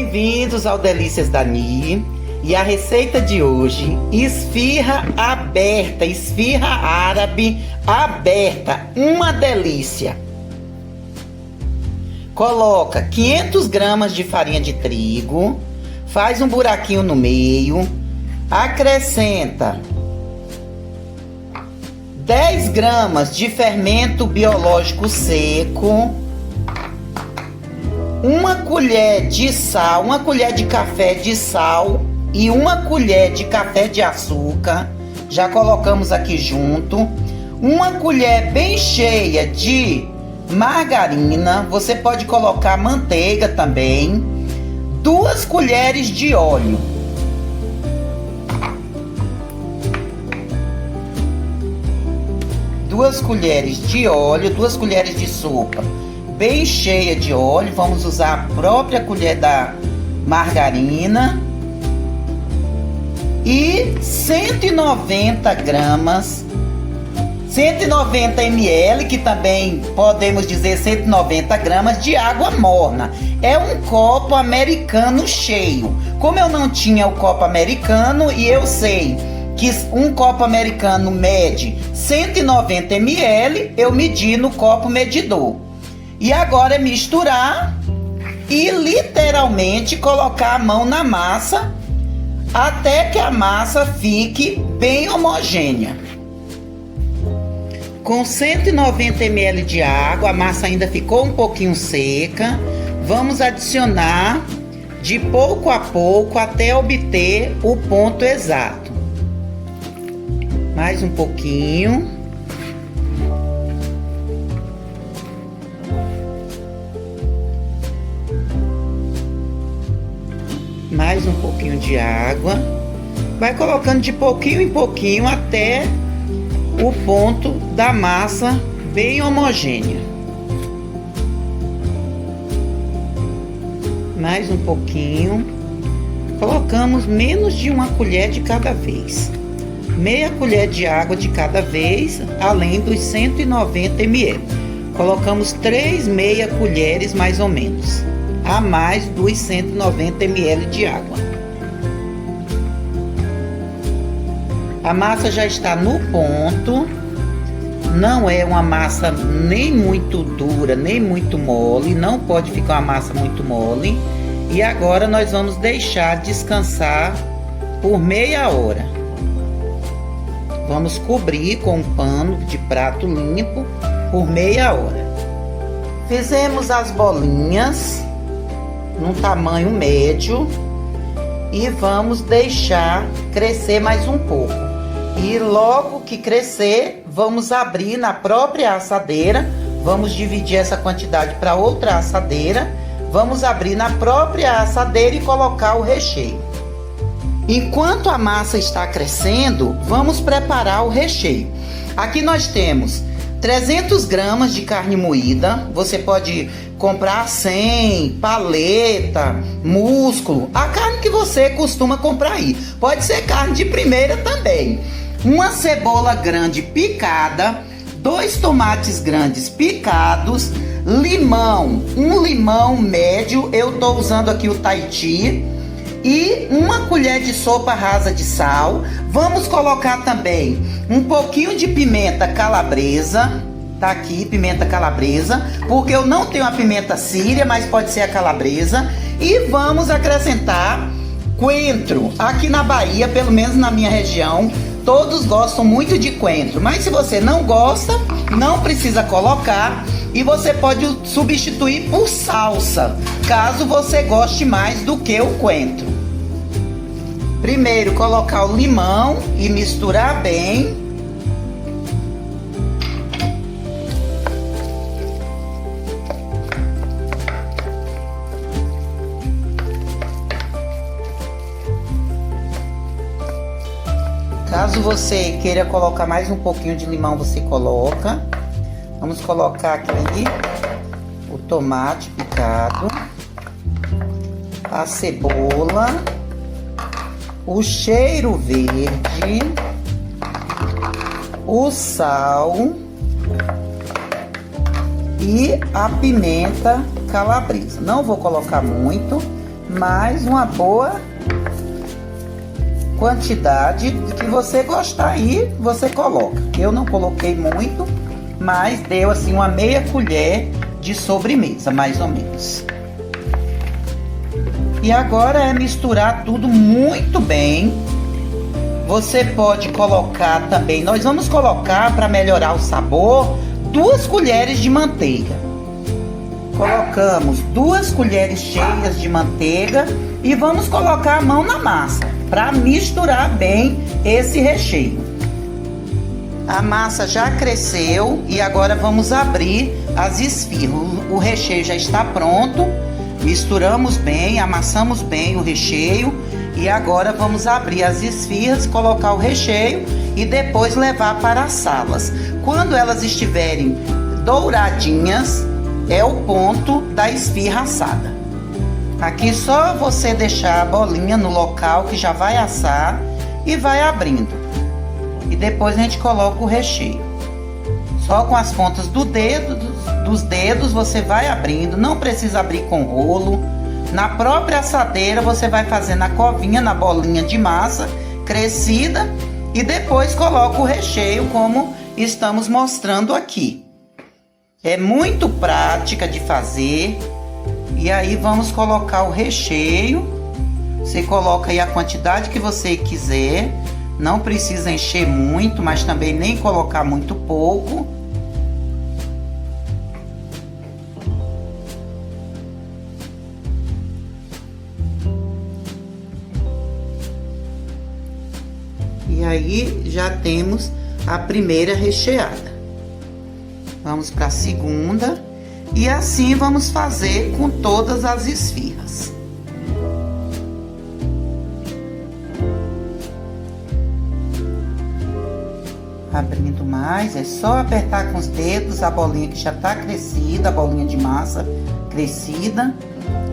bem-vindos ao Delícias da Ni. E a receita de hoje, esfirra aberta, esfirra árabe aberta, uma delícia. Coloca 500 gramas de farinha de trigo, faz um buraquinho no meio, acrescenta 10 gramas de fermento biológico seco, uma colher de sal, uma colher de café de sal e uma colher de café de açúcar, já colocamos aqui junto, uma colher bem cheia de margarina, você pode colocar manteiga também, 2 colheres de óleo. Duas colheres de óleo, 2 colheres de sopa bem cheia de óleo, vamos usar a própria colher da margarina e 190 gramas, 190 ml, que também podemos dizer 190 gramas de água morna. É um copo americano cheio. Como eu não tinha o copo americano e eu sei que um copo americano mede 190 ml, eu medi no copo medidor. E agora é misturar e literalmente colocar a mão na massa até que a massa fique bem homogênea. Com 190 ml de água, a massa ainda ficou um pouquinho seca. Vamos adicionar de pouco a pouco até obter o ponto exato. Mais um pouquinho. Mais um pouquinho de água. Vai colocando de pouquinho em pouquinho até o ponto da massa bem homogênea. Mais um pouquinho. Colocamos menos de 1 colher de cada vez. Meia colher de água de cada vez, além dos 190 ml. Colocamos 3 meia colheres mais ou menos, a mais dos 190 ml de água. A massa já está no ponto. Não é uma massa nem muito dura, nem muito mole. Não pode ficar uma massa muito mole. E agora nós vamos deixar descansar por meia hora. Vamos cobrir com um pano de prato limpo por meia hora. Fizemos as bolinhas num tamanho médio e vamos deixar crescer mais um pouco. E logo que crescer, vamos abrir na própria assadeira. Vamos dividir essa quantidade para outra assadeira. Vamos abrir na própria assadeira e colocar o recheio. Enquanto a massa está crescendo, vamos preparar o recheio. Aqui nós temos 300 gramas de carne moída. Você pode comprar 100, paleta, músculo, a carne que você costuma comprar aí. Pode ser carne de primeira também. Uma cebola grande picada, 2 tomates grandes picados, limão, um limão médio, eu estou usando aqui o Tahiti, e 1 colher de sopa rasa de sal. Vamos colocar também um pouquinho de pimenta calabresa. Tá aqui, pimenta calabresa, porque eu não tenho a pimenta síria, mas pode ser a calabresa. E vamos acrescentar coentro. Aqui na Bahia, pelo menos na minha região, todos gostam muito de coentro. Mas se você não gosta, não precisa colocar. E você pode substituir por salsa, caso você goste mais do que o coentro. Primeiro colocar o limão e misturar bem. Caso você queira colocar mais um pouquinho de limão, você coloca. Vamos colocar aqui o tomate picado, a cebola, o cheiro verde, o sal e a pimenta calabresa. Não vou colocar muito, mas uma boa quantidade que você gostar aí, você coloca. Eu não coloquei muito, mas deu assim uma meia colher de sobremesa, mais ou menos. E agora é misturar tudo muito bem. Você pode colocar também, nós vamos colocar para melhorar o sabor, 2 colheres de manteiga. Colocamos 2 colheres cheias de manteiga e vamos colocar a mão na massa para misturar bem esse recheio. A massa já cresceu e agora vamos abrir as esfirras. O recheio já está pronto. Misturamos bem, amassamos bem o recheio e agora vamos abrir as esfirras, colocar o recheio e depois levar para as salas. Quando elas estiverem douradinhas, é o ponto da esfirra assada. Aqui só você deixar a bolinha no local que já vai assar e vai abrindo. E depois a gente coloca o recheio. Só com as pontas dos dedos você vai abrindo, não precisa abrir com rolo. Na própria assadeira você vai fazendo a covinha na bolinha de massa crescida e depois coloca o recheio como estamos mostrando aqui. É muito prática de fazer. E aí vamos colocar o recheio. Você coloca aí a quantidade que você quiser. Não precisa encher muito, mas também nem colocar muito pouco. E aí já temos a primeira recheada. Vamos para a segunda e assim vamos fazer com todas as esfirras. Abrindo mais, é só apertar com os dedos a bolinha que já está crescida, a bolinha de massa crescida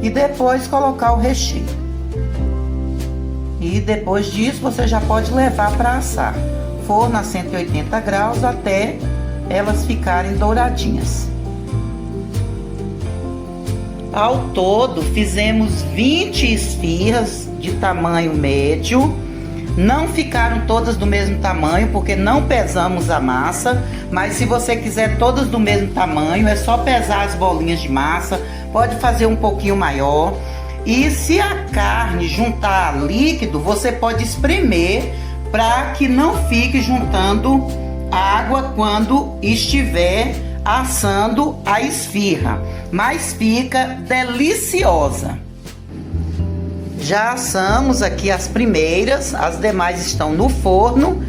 e depois colocar o recheio. E depois disso você já pode levar para assar. Forno a 180 graus até elas ficarem douradinhas. Ao todo fizemos 20 esfirras de tamanho médio. Não ficaram todas do mesmo tamanho porque não pesamos a massa, mas se você quiser todas do mesmo tamanho, é só pesar as bolinhas de massa, pode fazer um pouquinho maior. E se a carne juntar líquido, você pode espremer para que não fique juntando água quando estiver assando a esfirra, mas fica deliciosa. Já assamos aqui as primeiras, as demais estão no forno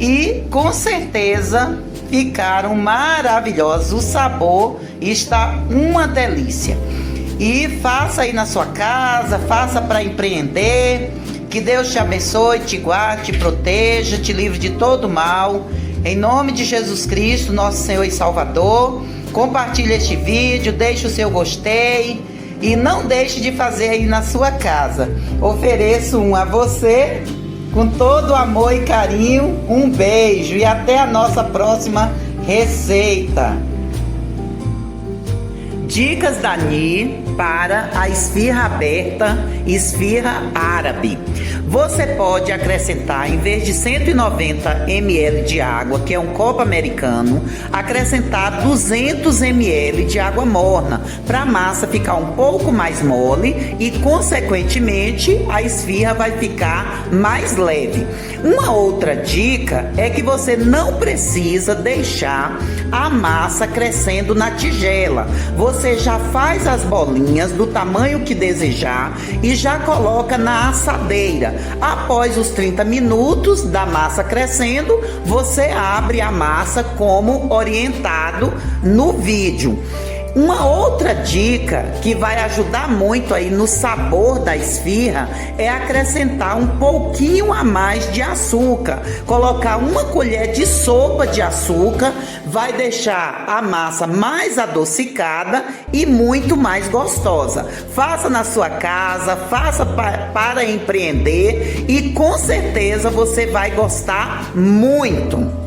e com certeza ficaram maravilhosas. O sabor está uma delícia. E faça aí na sua casa, faça para empreender. Que Deus te abençoe, te guarde, te proteja, te livre de todo mal. Em nome de Jesus Cristo, nosso Senhor e Salvador. Compartilhe este vídeo, deixe o seu gostei. E não deixe de fazer aí na sua casa. Ofereço um a você com todo amor e carinho. Um beijo e até a nossa próxima receita. Dicas da Ni para a esfirra aberta, esfirra árabe. Você pode acrescentar, em vez de 190 ml de água, que é um copo americano, acrescentar 200 ml de água morna, para a massa ficar um pouco mais mole e, consequentemente, a esfirra vai ficar mais leve. Uma outra dica é que você não precisa deixar a massa crescendo na tigela. Você já faz as bolinhas do tamanho que desejar e já coloca na assadeira. Após os 30 minutos da massa crescendo, você abre a massa como orientado no vídeo. Uma outra dica que vai ajudar muito aí no sabor da esfirra é acrescentar um pouquinho a mais de açúcar. Colocar uma colher de sopa de açúcar vai deixar a massa mais adocicada e muito mais gostosa. Faça na sua casa, faça para empreender e com certeza você vai gostar muito.